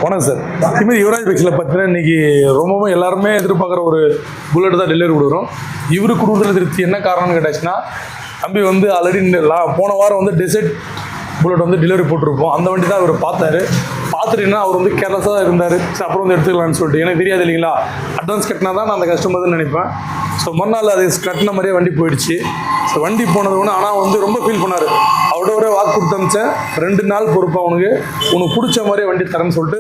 வணக்கம் சார். இதுமாதிரி யுவராஜ் பைக்ஸில் பார்த்தீங்கன்னா இன்றைக்கி ரொம்பவும் எல்லாருமே எதிர்பார்க்குற ஒரு புல்லட் தான் டெலிவரி கொடுக்குறோம். இவருக்கு கொடுக்குறது திருப்தி என்ன காரணம்னு கேட்டாச்சுன்னா, தம்பி வந்து ஆல்ரெடி போன வாரம் வந்து டெசர்ட் புல்லட் வந்து டெலிவரி போட்டிருப்போம். அந்த வண்டி தான் அவர் பார்த்துட்டுன்னா அவர் வந்து கேர்லெஸ்ஸாக இருந்தார். சரி அப்புறம் வந்து எடுத்துக்கலான்னு சொல்லிட்டு எனக்கு தெரியாது இல்லைங்களா, அட்வான்ஸ் கட்டினா தான் நான் அந்த கஸ்டமர்னு நினைப்பேன். ஸோ மறுநாள் அது கட்டின மாதிரியே வண்டி போயிடுச்சு. ஸோ வண்டி போனது ஒன்று, ஆனால் வந்து ரொம்ப ஃபீல் பண்ணார். அவரோட வாக்கு கொடுத்து அனுப்பிச்சேன், 2 நாள் பொறுப்பாக உனக்கு பிடிச்ச மாதிரியே வண்டி தரேன்னு சொல்லிட்டு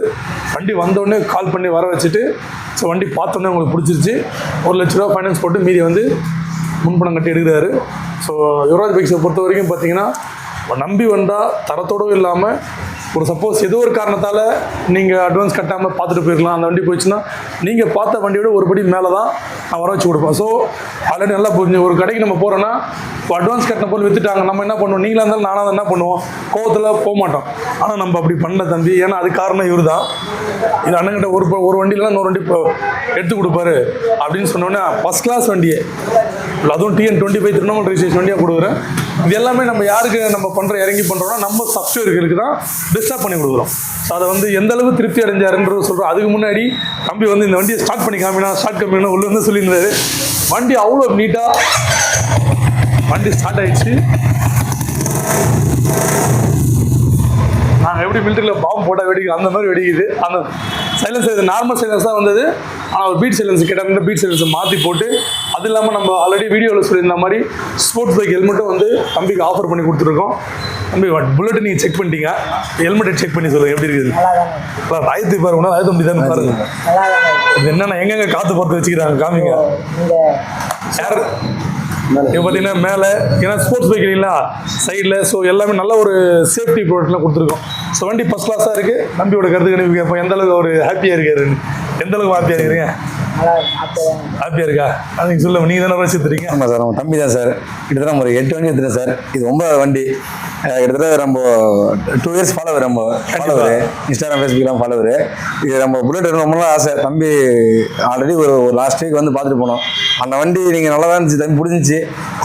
வண்டி வந்தோடனே கால் பண்ணி வர வச்சுட்டு, ஸோ வண்டி பார்த்தோன்னே உங்களுக்கு பிடிச்சிருச்சு. 1 லட்ச ரூபா ஃபைனான்ஸ் போட்டு மீதி வந்து முன்பணம் கட்டி எடுக்கிறாரு. ஸோ யுவராஜ் பைக்ஸை பொறுத்த வரைக்கும் பார்த்தீங்கன்னா, நம்பி வந்தால் தரத்தோடு இல்லாமல் ஒரு சப்போஸ் ஏதோ ஒரு காரணத்தால் நீங்கள் அட்வான்ஸ் கட்டாமல் பார்த்துட்டு போயிருக்கலாம். அந்த வண்டி போயிடுச்சுன்னா நீங்கள் பார்த்த வண்டியோட ஒரு படி மேலே தான் நான் வர வச்சு கொடுப்பேன். ஸோ ஆல்ரெடி நல்லா புரிஞ்சு ஒரு கடைக்கு நம்ம போகிறோன்னா, இப்போ அட்வான்ஸ் கட்டின பொருள் விற்றுட்டாங்க, நம்ம என்ன பண்ணுவோம், நீங்களாக இருந்தாலும் நானாக என்ன பண்ணுவோம், கோவத்தில் போக மாட்டோம். ஆனால் நம்ம அப்படி பண்ணல தம்பி. ஏன்னா அது காரணம் இவர் தான். இது அண்ணங்கிட்ட ஒரு வண்டியிலாம் இன்னொரு வண்டி இப்போ எடுத்து கொடுப்பாரு அப்படின்னு சொன்னோன்னே ஃபஸ்ட் கிளாஸ் வண்டியே, அதுவும் TN25 திருவண்ணாமலை ரெஜிஸ்ட்ரேஷன் வண்டியாக கொடுக்குறேன். இது எல்லாமே நம்ம யாருக்கு நம்ம இறங்கி பண்ணுறோம்னா, நம்ம சப்ஸ்கிரைபர்களுக்கு தான் பெஸ்ட்டாக பண்ணி கொடுக்குறோம். ஸோ அதை வந்து எந்த அளவுக்கு திருப்தி அடைஞ்சாருன்றது சொல்கிறோம். அதுக்கு முன்னாடி தம்பி வந்து இந்த வண்டியை ஸ்டார்ட் பண்ணி ஸ்டார்ட் கம்மினா உள்ள வந்து சொல்லியிருந்தாரு. வண்டி அவ்வளோ நீட்டாக வண்டி ஸ்டார்ட் ஆகிடுச்சு. நாங்கள் எப்படி மிலிட்டரியில் பாம்பு போட்டால் வெடிக்குது அந்த மாதிரி வெடிக்குது. அந்த சைலன்ஸ் இது நார்மல் சைலன்ஸ் தான் வந்தது. ஆனால் ஒரு பீட் சைலன்ஸ் கேட்டால் பீட் சைலன்ஸை மாற்றி போட்டு, அது இல்லாமல் நம்ம ஆல்ரெடி வீடியோவில் சொல்லியிருந்த மாதிரி ஸ்போர்ட்ஸ் பைக் ஹெல்மெட்டும் வந்து தம்பிக்கு ஆஃபர் பண்ணி கொடுத்துருக்கோம். தம்பி புல்லட்டு நீங்கள் செக் பண்ணிட்டீங்க, ஹெல்மெட்டை செக் பண்ணி சொல்லுங்கள் எப்படி இருக்குது. ஆயிரத்தி பாருங்க, ஆயிரத்தி தம்பி தான் பாருங்க. இது என்னென்ன எங்கெங்கே காற்று பார்த்து வச்சுக்கிறாங்க காமிங்க. யார் இப்போ பார்த்தீங்கன்னா மேலே, ஏன்னா ஸ்போர்ட்ஸ் பைக் இல்லைங்களா சைடில், ஸோ எல்லாமே நல்ல ஒரு சேஃப்டி ப்ராடக்ட்லாம் கொடுத்துருக்கோம். ஸோ வண்டி ஃபஸ்ட் கிளாஸாக இருக்குது. தம்பியோட கருத்து கணிப்பு கேட்போம், எந்த அளவுக்கு ஒரு ஹாப்பியாக இருக்காரு, எந்த அளவுக்கு ஹாப்பியாக இருக்கிறீங்க? ஹாப்பியாக இருக்கா? அது நீங்கள் சொல்லுங்கள், நீங்கள் தானே வச்சுருக்கீங்க? ஆமாம் சார், நம்ம தம்பி தான் சார். கிட்டத்தட்ட நம்ம ஒரு 8 வண்டி எடுத்துட்டேன் சார். இது 9வது வண்டி. கிட்டத்தட்ட நம்ம 2 இயர்ஸ் ஃபாலோவர், நம்ம ஃபாலோவர், இன்ஸ்டாகிராம் ஃபேஸ்புக்லாம் ஃபாலோவர். இது நம்ம புல்லட் ரொம்ப நாள் ஆசை. தம்பி ஆல்ரெடி ஒரு லாஸ்ட் வீக் வந்து பார்த்துட்டு போனோம். அந்த வண்டி நீங்கள் நல்லா தான் இருந்துச்சு, தம்பி பிடிச்சிச்சு.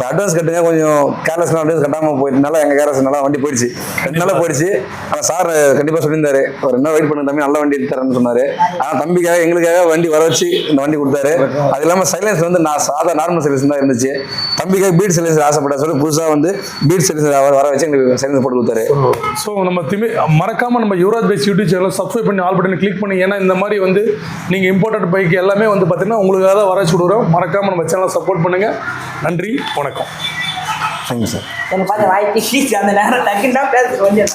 அட்வான்ஸ் கட்டுங்க, கொஞ்சம் கேர்லெஸ்லாம் அட்வான்ஸ் கட்டாமல் போயிட்டுனால எங்கள் கேர்லெஸ் நல்லா வண்டி போயிடுச்சு, 2 நாளாக போயிடுச்சு. ஆனால் சார் கண்டிப்பாக சொல்லியிருந்தாரு, ஒரு 2 நாள் வெயிட் பண்ணுங்க தம்பி, நல்ல வண்டி எடுத்து தரேன்னு சொன்னார். ஆனால் தம்பிக்காக எங்களுக்காக வண்டி வர வச்சு இந்த வண்டி கொடுத்தாரு. அது இல்லாமல் சைலன்ஸ் வந்து நான் சாதா நார்மல் சைலன்ஸ் தான் இருந்துச்சு. தம்பிக்காக பீட் சைலன்ஸ் ஆசைப்பட்ட சொல்லி புதுசாக வந்து பீட் சைலன்ஸ் வர வச்சு எங்களுக்கு சைலன்ஸ் போட்டு கொடுத்தாரு. ஸோ நம்ம மறக்காமல் நம்ம Yuvraj bikes YouTube channel subscribe பண்ணி ஆல் பட்டன் கிளிக் பண்ணி, ஏன்னா இந்த மாதிரி வந்து நீங்கள் இம்போர்ட்டட் பைக் எல்லாமே வந்து பார்த்தீங்கன்னா உங்களுக்காக தான் வர வச்சு கொடுக்குறோம். மறக்காமல் நம்ம சேனலை சப்போர்ட் பண்ணுங்கள். நன்றி, வணக்கம். Thank you sir. எனக்கு பார்த்து வாய்ப்பு அந்த நேரம் டக்குன்னு தான் பேச கொஞ்சம்